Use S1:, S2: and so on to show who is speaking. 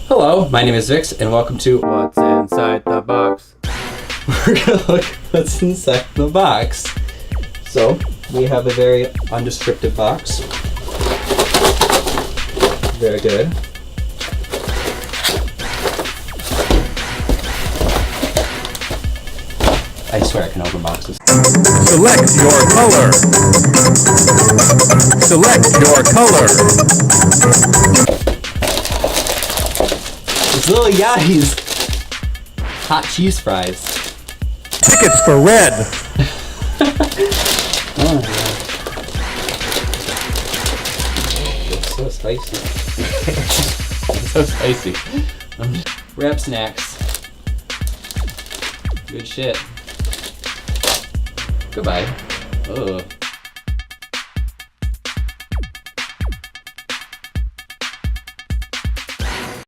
S1: Hello, my name is Vix, and welcome to
S2: What's inside the box?
S1: We're gonna look at what's inside the box. So, we have a very undescriptive box. Very good. I swear I can open boxes.
S3: Select your color. Select your color.
S1: It's Little Yachty's hot cheese fries.
S3: Tickets for red.
S1: Oh my god. It's so spicy. It's so spicy. Wrap snacks. Good shit. Goodbye. Ugh.